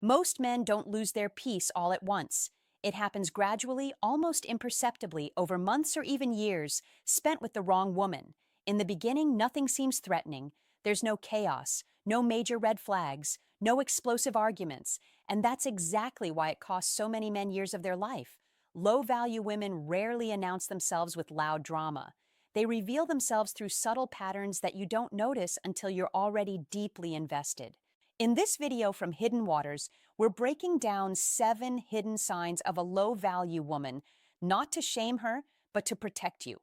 Most men don't lose their peace all at once. It happens gradually, almost imperceptibly, over months or even years spent with the wrong woman. In the beginning, nothing seems threatening. There's no chaos, no major red flags, no explosive arguments, and that's exactly why it costs so many men years of their life. Low-value women rarely announce themselves with loud drama. They reveal themselves through subtle patterns that you don't notice until you're already deeply invested. In this video from Hidden Waters, we're breaking down 7 hidden signs of a low-value woman, not to shame her, but to protect you.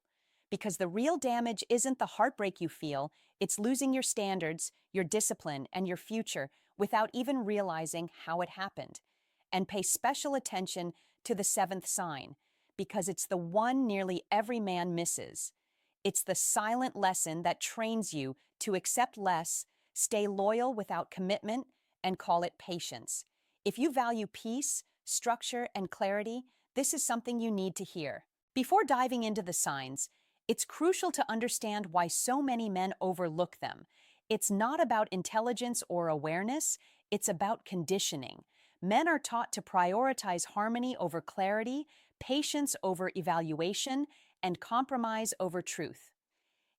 Because the real damage isn't the heartbreak you feel, it's losing your standards, your discipline, and your future without even realizing how it happened. And pay special attention to the 7th sign, because it's the one nearly every man misses. It's the silent lesson that trains you to accept less, stay loyal without commitment, and call it patience. If you value peace, structure, and clarity, this is something you need to hear. Before diving into the signs, it's crucial to understand why so many men overlook them. It's not about intelligence or awareness, it's about conditioning. Men are taught to prioritize harmony over clarity, patience over evaluation, and compromise over truth.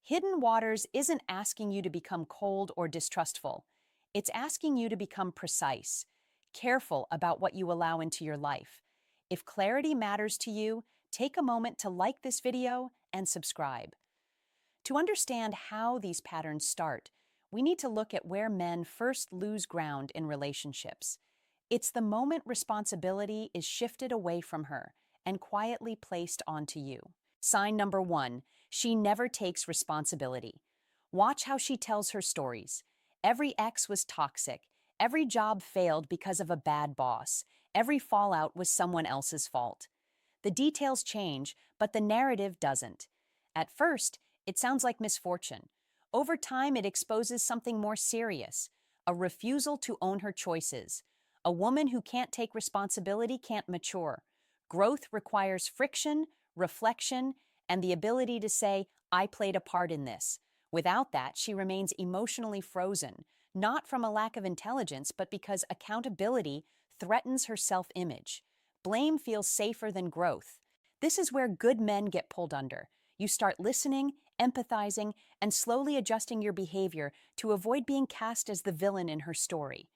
Hidden Waters isn't asking you to become cold or distrustful. It's asking you to become precise, careful about what you allow into your life. If clarity matters to you, take a moment to like this video and subscribe. To understand how these patterns start, we need to look at where men first lose ground in relationships. It's the moment responsibility is shifted away from her and quietly placed onto you. Sign number 1, she never takes responsibility. Watch how she tells her stories. Every ex was toxic. Every job failed because of a bad boss. Every fallout was someone else's fault. The details change, but the narrative doesn't. At first, it sounds like misfortune. Over time, it exposes something more serious, a refusal to own her choices. A woman who can't take responsibility can't mature. Growth requires friction, reflection, and the ability to say, I played a part in this. Without that, she remains emotionally frozen, not from a lack of intelligence, but because accountability threatens her self-image. Blame feels safer than growth. This is where good men get pulled under. You start listening, empathizing, and slowly adjusting your behavior to avoid being cast as the villain in her story.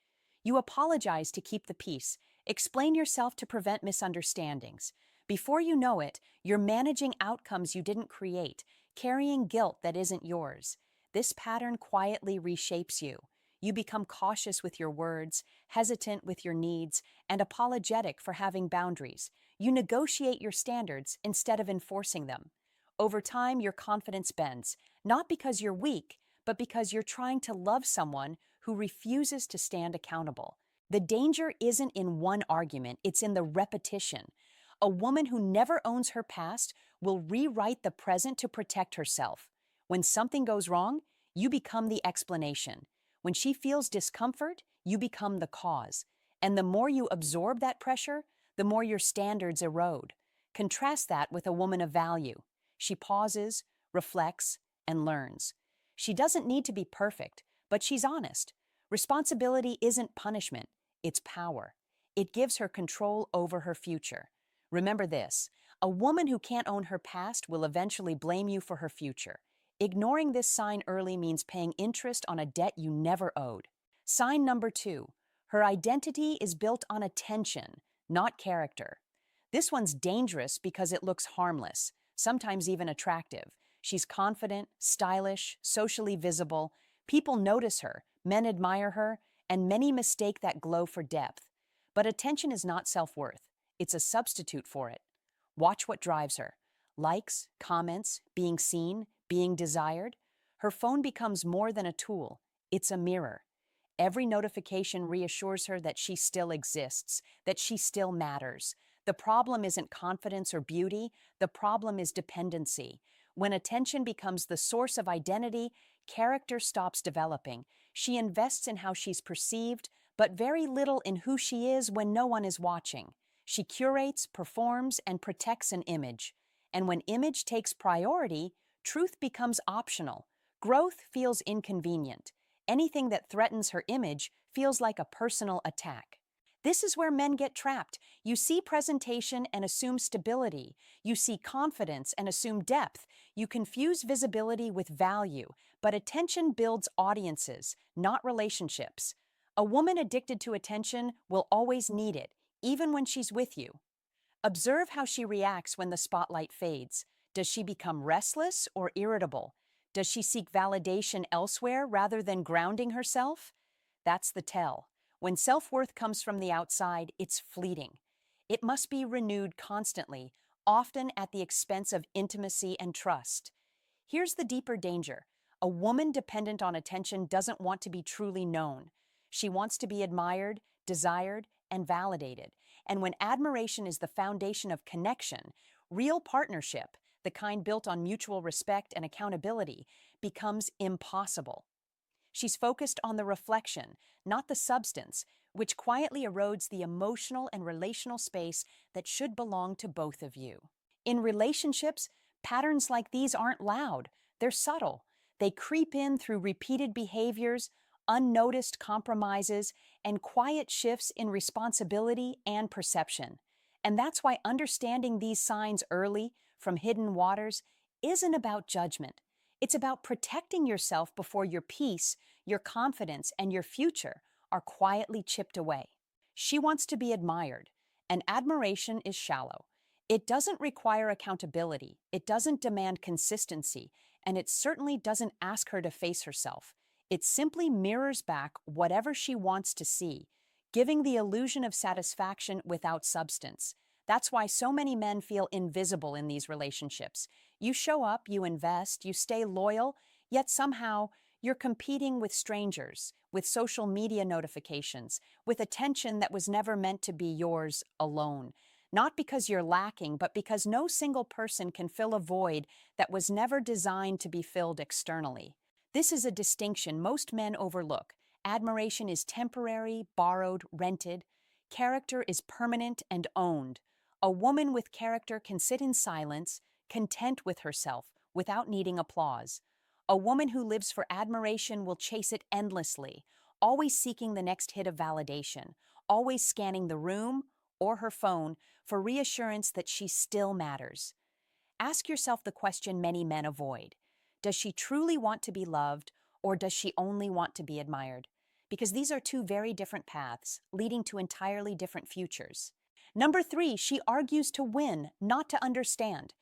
You apologize to keep the peace, explain yourself to prevent misunderstandings. Before you know it, you're managing outcomes you didn't create, carrying guilt that isn't yours. This pattern quietly reshapes you. You become cautious with your words, hesitant with your needs, and apologetic for having boundaries. You negotiate your standards instead of enforcing them. Over time, your confidence bends, not because you're weak, but because you're trying to love someone who refuses to stand accountable. The danger isn't in one argument, it's in the repetition. A woman who never owns her past will rewrite the present to protect herself. When something goes wrong, you become the explanation. When she feels discomfort, you become the cause. And the more you absorb that pressure, the more your standards erode. Contrast that with a woman of value. She pauses, reflects, and learns. She doesn't need to be perfect, but she's honest. Responsibility isn't punishment, it's power. It gives her control over her future. Remember this, a woman who can't own her past will eventually blame you for her future. Ignoring this sign early means paying interest on a debt you never owed. Sign number 2, her identity is built on attention, not character. This one's dangerous because it looks harmless, sometimes even attractive. She's confident, stylish, socially visible. People notice her, men admire her, and many mistake that glow for depth. But attention is not self-worth. It's a substitute for it. Watch what drives her. Likes, comments, being seen, being desired. Her phone becomes more than a tool. It's a mirror. Every notification reassures her that she still exists, that she still matters. The problem isn't confidence or beauty. The problem is dependency. When attention becomes the source of identity, character stops developing. She invests in how she's perceived, but very little in who she is when no one is watching. She curates, performs, and protects an image. And when image takes priority, truth becomes optional. Growth feels inconvenient. Anything that threatens her image feels like a personal attack. This is where men get trapped. You see presentation and assume stability. You see confidence and assume depth. You confuse visibility with value, but attention builds audiences, not relationships. A woman addicted to attention will always need it, even when she's with you. Observe how she reacts when the spotlight fades. Does she become restless or irritable? Does she seek validation elsewhere rather than grounding herself? That's the tell. When self-worth comes from the outside, it's fleeting. It must be renewed constantly, often at the expense of intimacy and trust. Here's the deeper danger. A woman dependent on attention doesn't want to be truly known. She wants to be admired, desired, and validated. And when admiration is the foundation of connection, real partnership, the kind built on mutual respect and accountability, becomes impossible. She's focused on the reflection, not the substance, which quietly erodes the emotional and relational space that should belong to both of you. In relationships, patterns like these aren't loud, they're subtle. They creep in through repeated behaviors, unnoticed compromises, and quiet shifts in responsibility and perception. And that's why understanding these signs early, from hidden waters, isn't about judgment. It's about protecting yourself before your peace, your confidence, and your future are quietly chipped away. She wants to be admired, and admiration is shallow. It doesn't require accountability, it doesn't demand consistency, and it certainly doesn't ask her to face herself. It simply mirrors back whatever she wants to see, giving the illusion of satisfaction without substance. That's why so many men feel invisible in these relationships. You show up, you invest, you stay loyal, yet somehow you're competing with strangers, with social media notifications, with attention that was never meant to be yours alone. Not because you're lacking, but because no single person can fill a void that was never designed to be filled externally. This is a distinction most men overlook. Admiration is temporary, borrowed, rented. Character is permanent and owned. A woman with character can sit in silence, content with herself, without needing applause. A woman who lives for admiration will chase it endlessly, always seeking the next hit of validation, always scanning the room or her phone for reassurance that she still matters. Ask yourself the question many men avoid. Does she truly want to be loved, or does she only want to be admired? Because these are two very different paths, leading to entirely different futures. Number 3, she argues to win, not to understand.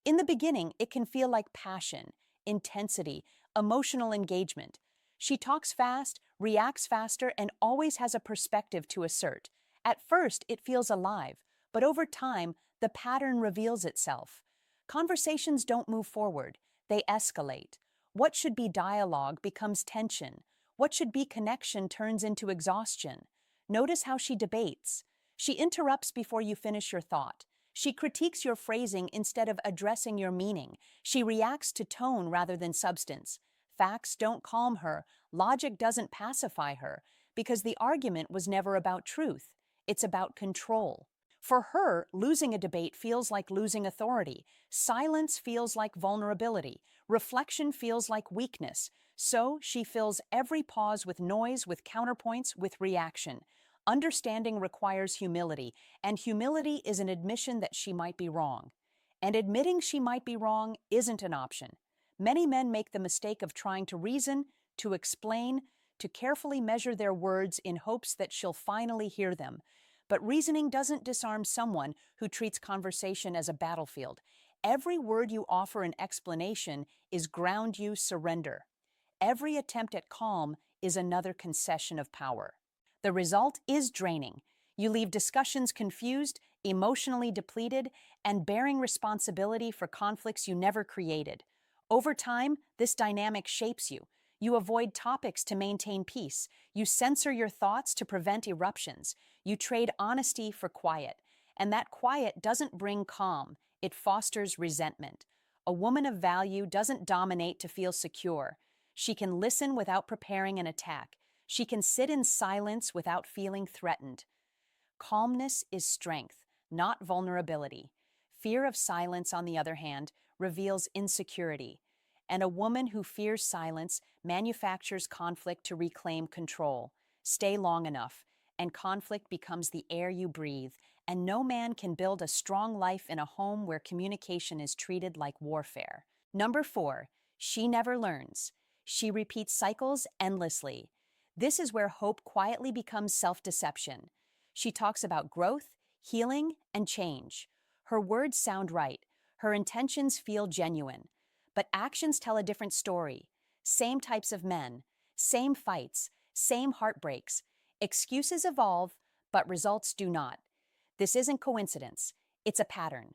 In the beginning, it can feel like passion, intensity, emotional engagement. She talks fast, reacts faster, and always has a perspective to assert. At first, it feels alive, but over time, the pattern reveals itself. Conversations don't move forward, they escalate. What should be dialogue becomes tension. What should be connection turns into exhaustion. Notice how she debates. She interrupts before you finish your thought. She critiques your phrasing instead of addressing your meaning. She reacts to tone rather than substance. Facts don't calm her. Logic doesn't pacify her, because the argument was never about truth. It's about control. For her, losing a debate feels like losing authority. Silence feels like vulnerability. Reflection feels like weakness. So she fills every pause with noise, with counterpoints, with reaction. Understanding requires humility, and humility is an admission that she might be wrong. And admitting she might be wrong isn't an option. Many men make the mistake of trying to reason, to explain, to carefully measure their words in hopes that she'll finally hear them. But reasoning doesn't disarm someone who treats conversation as a battlefield. Every word you offer an explanation is ground you surrender. Every attempt at calm is another concession of power. The result is draining. You leave discussions confused, emotionally depleted, and bearing responsibility for conflicts you never created. Over time, this dynamic shapes you. You avoid topics to maintain peace. You censor your thoughts to prevent eruptions. You trade honesty for quiet. And that quiet doesn't bring calm, it fosters resentment. A woman of value doesn't dominate to feel secure. She can listen without preparing an attack. She can sit in silence without feeling threatened. Calmness is strength, not vulnerability. Fear of silence, on the other hand, reveals insecurity. And a woman who fears silence manufactures conflict to reclaim control. Stay long enough, and conflict becomes the air you breathe, and no man can build a strong life in a home where communication is treated like warfare. Number 4, she never learns. She repeats cycles endlessly. This is where hope quietly becomes self-deception. She talks about growth, healing, and change. Her words sound right. Her intentions feel genuine. But actions tell a different story. Same types of men, same fights, same heartbreaks. Excuses evolve, but results do not. This isn't coincidence. It's a pattern.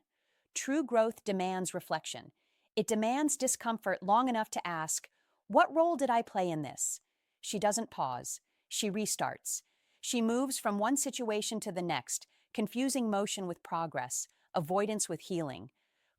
True growth demands reflection. It demands discomfort long enough to ask, what role did I play in this? She doesn't pause. She restarts. She moves from one situation to the next, confusing motion with progress, avoidance with healing.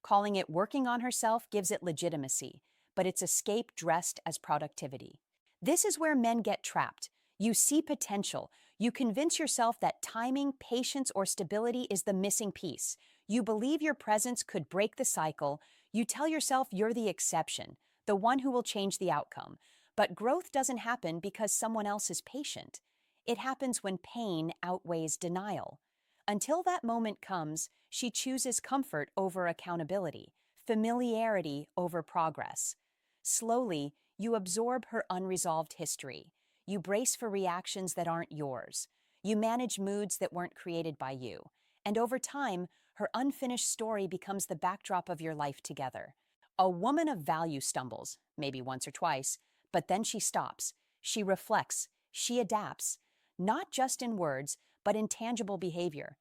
Calling it working on herself gives it legitimacy, but it's escape dressed as productivity. This is where men get trapped. You see potential. You convince yourself that timing, patience, or stability is the missing piece. You believe your presence could break the cycle. You tell yourself you're the exception, the one who will change the outcome. But growth doesn't happen because someone else is patient. It happens when pain outweighs denial. Until that moment comes, she chooses comfort over accountability, familiarity over progress. Slowly, you absorb her unresolved history. You brace for reactions that aren't yours. You manage moods that weren't created by you. And over time, her unfinished story becomes the backdrop of your life together. A woman of value stumbles, maybe once or twice, but then she stops. She reflects. She adapts, not just in words, but in tangible behavior.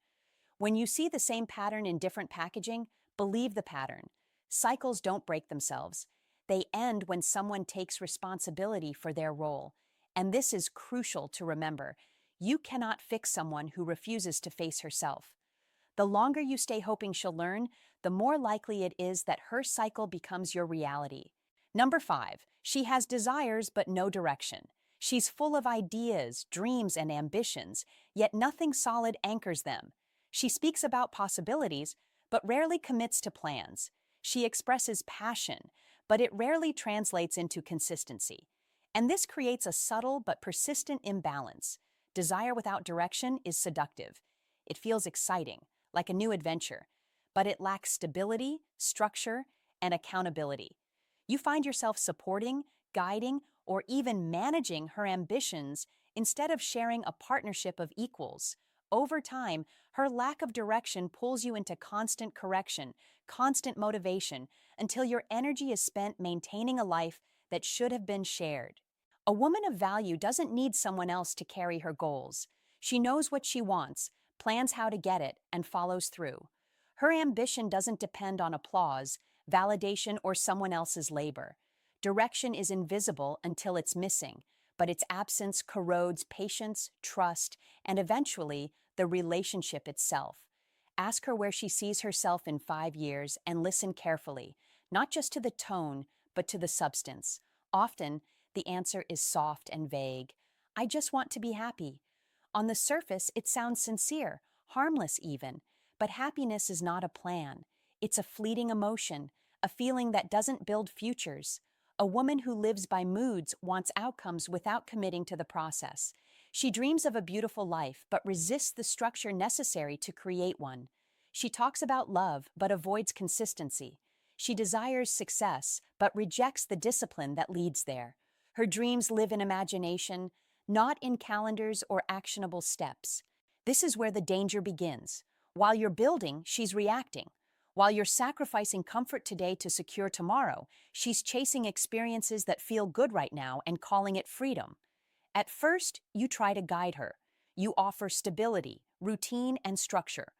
When you see the same pattern in different packaging, believe the pattern. Cycles don't break themselves. They end when someone takes responsibility for their role. And this is crucial to remember. You cannot fix someone who refuses to face herself. The longer you stay hoping she'll learn, the more likely it is that her cycle becomes your reality. Number 5, she has desires but no direction. She's full of ideas, dreams, and ambitions, yet nothing solid anchors them. She speaks about possibilities, but rarely commits to plans. She expresses passion, but it rarely translates into consistency. And this creates a subtle but persistent imbalance. Desire without direction is seductive. It feels exciting, like a new adventure, but it lacks stability, structure, and accountability. You find yourself supporting, guiding, or even managing her ambitions instead of sharing a partnership of equals. Over time, her lack of direction pulls you into constant correction, constant motivation, until your energy is spent maintaining a life that should have been shared. A woman of value doesn't need someone else to carry her goals. She knows what she wants, plans how to get it, and follows through. Her ambition doesn't depend on applause, validation, or someone else's labor. Direction is invisible until it's missing, but its absence corrodes patience, trust, and eventually the relationship itself. Ask her where she sees herself in 5 years and listen carefully, not just to the tone, but to the substance. Often, the answer is soft and vague. I just want to be happy. On the surface, it sounds sincere, harmless even, but happiness is not a plan. It's a fleeting emotion, a feeling that doesn't build futures. A woman who lives by moods wants outcomes without committing to the process. She dreams of a beautiful life, but resists the structure necessary to create one. She talks about love, but avoids consistency. She desires success, but rejects the discipline that leads there. Her dreams live in imagination, not in calendars or actionable steps. This is where the danger begins. While you're building, she's reacting. While you're sacrificing comfort today to secure tomorrow, she's chasing experiences that feel good right now and calling it freedom. At first, you try to guide her. You offer stability, routine, and structure.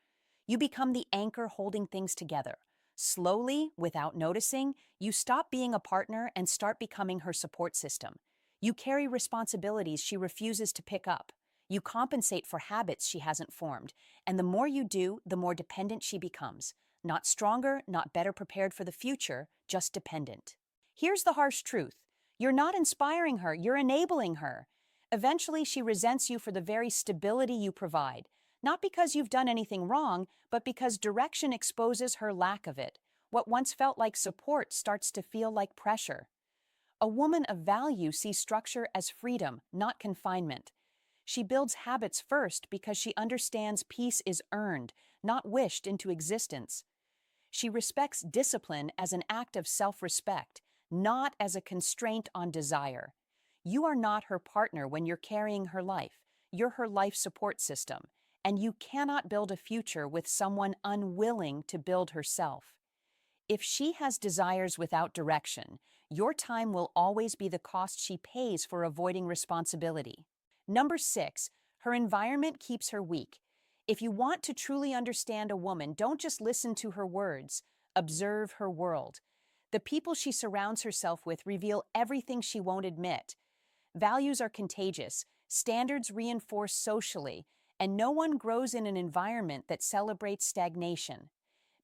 You become the anchor holding things together. Slowly, without noticing, you stop being a partner and start becoming her support system. You carry responsibilities she refuses to pick up. You compensate for habits she hasn't formed. And the more you do, the more dependent she becomes. Not stronger, not better prepared for the future, just dependent. Here's the harsh truth. You're not inspiring her, you're enabling her. Eventually, she resents you for the very stability you provide. Not because you've done anything wrong, but because direction exposes her lack of it. What once felt like support starts to feel like pressure. A woman of value sees structure as freedom, not confinement. She builds habits first because she understands peace is earned, not wished into existence. She respects discipline as an act of self-respect, not as a constraint on desire. You are not her partner when you're carrying her life. You're her life support system, and you cannot build a future with someone unwilling to build herself. If she has desires without direction, your time will always be the cost she pays for avoiding responsibility. Number 6, her environment keeps her weak. If you want to truly understand a woman, don't just listen to her words, observe her world. The people she surrounds herself with reveal everything she won't admit. Values are contagious, standards reinforce socially, and no one grows in an environment that celebrates stagnation.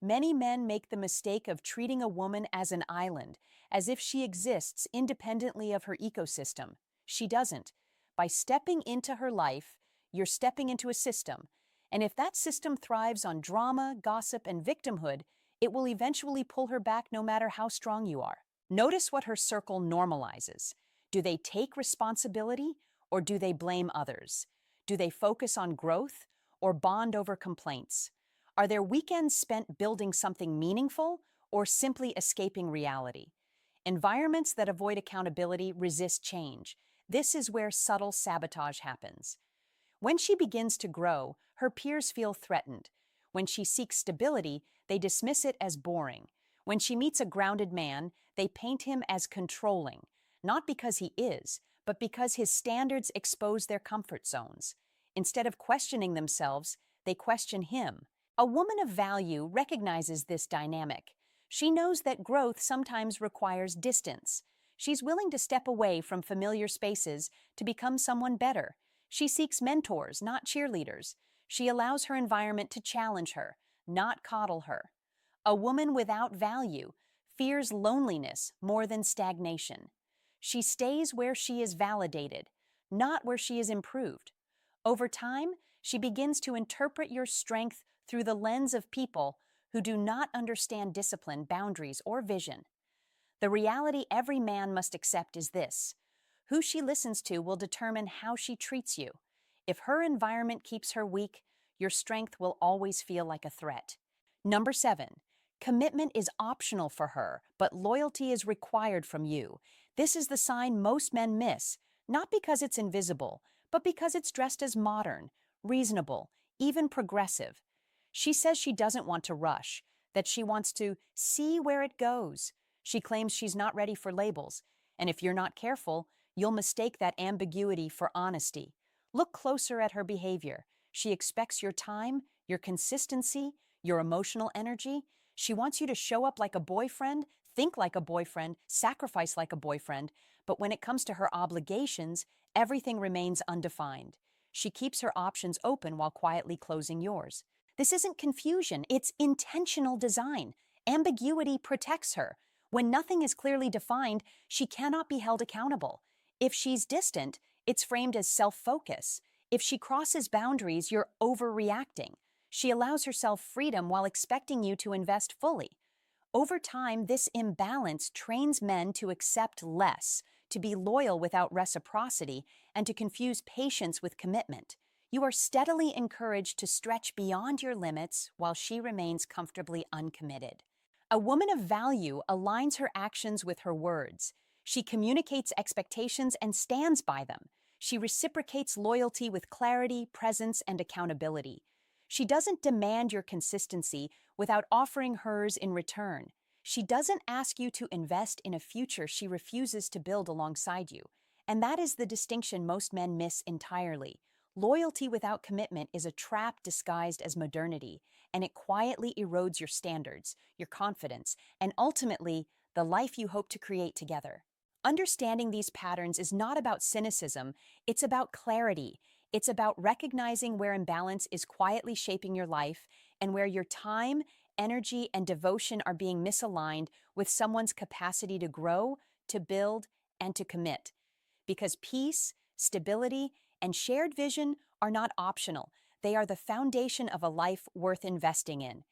Many men make the mistake of treating a woman as an island, as if she exists independently of her ecosystem. She doesn't. By stepping into her life, you're stepping into a system, and if that system thrives on drama, gossip, and victimhood, it will eventually pull her back no matter how strong you are. Notice what her circle normalizes. Do they take responsibility, or do they blame others? Do they focus on growth, or bond over complaints? Are their weekends spent building something meaningful or simply escaping reality? Environments that avoid accountability resist change. This is where subtle sabotage happens. When she begins to grow, her peers feel threatened. When she seeks stability, they dismiss it as boring. When she meets a grounded man, they paint him as controlling, not because he is, but because his standards expose their comfort zones. Instead of questioning themselves, they question him. A woman of value recognizes this dynamic. She knows that growth sometimes requires distance. She's willing to step away from familiar spaces to become someone better. She seeks mentors, not cheerleaders. She allows her environment to challenge her, not coddle her. A woman without value fears loneliness more than stagnation. She stays where she is validated, not where she is improved. Over time, she begins to interpret your strength through the lens of people who do not understand discipline, boundaries, or vision. The reality every man must accept is this: who she listens to will determine how she treats you. If her environment keeps her weak, your strength will always feel like a threat. Number 7, commitment is optional for her, but loyalty is required from you. This is the sign most men miss, not because it's invisible, but because it's dressed as modern, reasonable, even progressive. She says she doesn't want to rush, that she wants to see where it goes. She claims she's not ready for labels, and if you're not careful, you'll mistake that ambiguity for honesty. Look closer at her behavior. She expects your time, your consistency, your emotional energy. She wants you to show up like a boyfriend, think like a boyfriend, sacrifice like a boyfriend, but when it comes to her obligations, everything remains undefined. She keeps her options open while quietly closing yours. This isn't confusion, it's intentional design. Ambiguity protects her. When nothing is clearly defined, she cannot be held accountable. If she's distant, it's framed as self-focus. If she crosses boundaries, you're overreacting. She allows herself freedom while expecting you to invest fully. Over time, this imbalance trains men to accept less, to be loyal without reciprocity, and to confuse patience with commitment. You are steadily encouraged to stretch beyond your limits while she remains comfortably uncommitted. A woman of value aligns her actions with her words. She communicates expectations and stands by them. She reciprocates loyalty with clarity, presence, and accountability. She doesn't demand your consistency without offering hers in return. She doesn't ask you to invest in a future she refuses to build alongside you. And that is the distinction most men miss entirely. Loyalty without commitment is a trap disguised as modernity, and it quietly erodes your standards, your confidence, and ultimately, the life you hope to create together. Understanding these patterns is not about cynicism, it's about clarity. It's about recognizing where imbalance is quietly shaping your life and where your time, energy, and devotion are being misaligned with someone's capacity to grow, to build, and to commit. Because peace, stability, and shared vision are not optional. They are the foundation of a life worth investing in.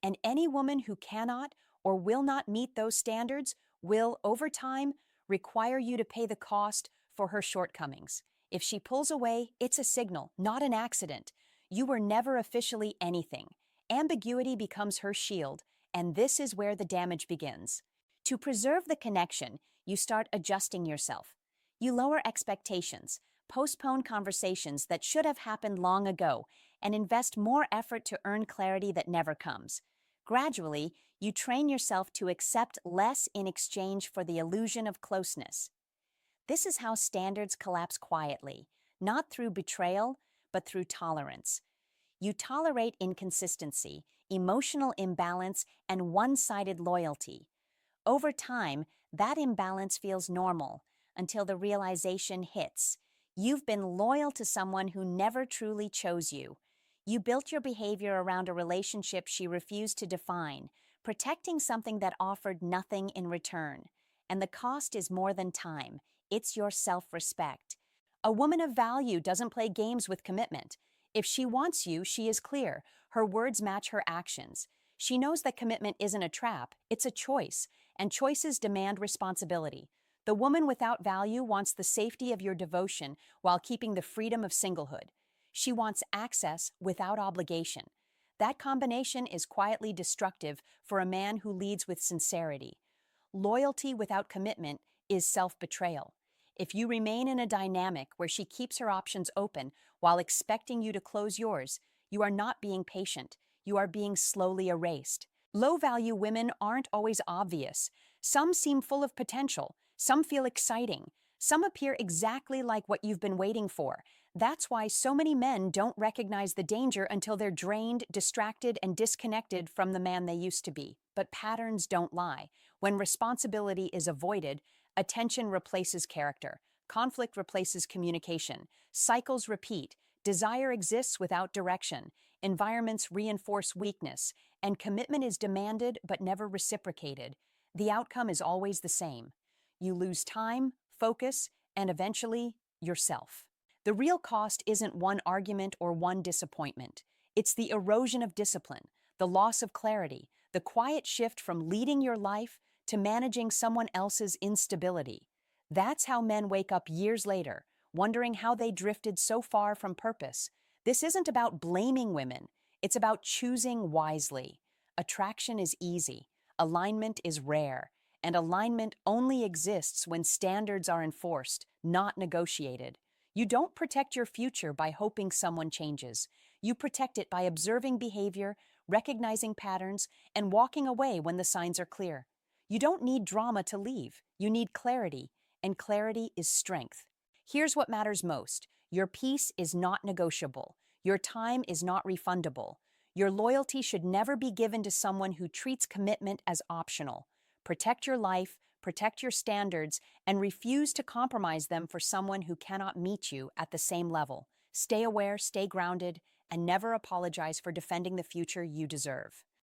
And any woman who cannot or will not meet those standards will, over time, require you to pay the cost for her shortcomings. If she pulls away, it's a signal, not an accident. You were never officially anything. Ambiguity becomes her shield, and this is where the damage begins. To preserve the connection, you start adjusting yourself. You lower expectations, postpone conversations that should have happened long ago, and invest more effort to earn clarity that never comes. Gradually, you train yourself to accept less in exchange for the illusion of closeness. This is how standards collapse quietly, not through betrayal, but through tolerance. You tolerate inconsistency, emotional imbalance, and one-sided loyalty. Over time, that imbalance feels normal until the realization hits. You've been loyal to someone who never truly chose you. You built your behavior around a relationship she refused to define, protecting something that offered nothing in return. And the cost is more than time, it's your self-respect. A woman of value doesn't play games with commitment. If she wants you, she is clear. Her words match her actions. She knows that commitment isn't a trap, it's a choice, and choices demand responsibility. The woman without value wants the safety of your devotion while keeping the freedom of singlehood. She wants access without obligation. That combination is quietly destructive for a man who leads with sincerity. Loyalty without commitment is self-betrayal. If you remain in a dynamic where she keeps her options open while expecting you to close yours, you are not being patient. You are being slowly erased. Low-value women aren't always obvious. Some seem full of potential. Some feel exciting. Some appear exactly like what you've been waiting for. That's why so many men don't recognize the danger until they're drained, distracted, and disconnected from the man they used to be. But patterns don't lie. When responsibility is avoided, attention replaces character. Conflict replaces communication. Cycles repeat. Desire exists without direction. Environments reinforce weakness. And commitment is demanded but never reciprocated. The outcome is always the same. You lose time, focus, and eventually, yourself. The real cost isn't one argument or one disappointment. It's the erosion of discipline, the loss of clarity, the quiet shift from leading your life to managing someone else's instability. That's how men wake up years later, wondering how they drifted so far from purpose. This isn't about blaming women, it's about choosing wisely. Attraction is easy, alignment is rare, and alignment only exists when standards are enforced, not negotiated. You don't protect your future by hoping someone changes. You protect it by observing behavior, recognizing patterns, and walking away when the signs are clear. You don't need drama to leave. You need clarity, and clarity is strength. Here's what matters most. Your peace is not negotiable. Your time is not refundable. Your loyalty should never be given to someone who treats commitment as optional. Protect your life, protect your standards, and refuse to compromise them for someone who cannot meet you at the same level. Stay aware, stay grounded, and never apologize for defending the future you deserve.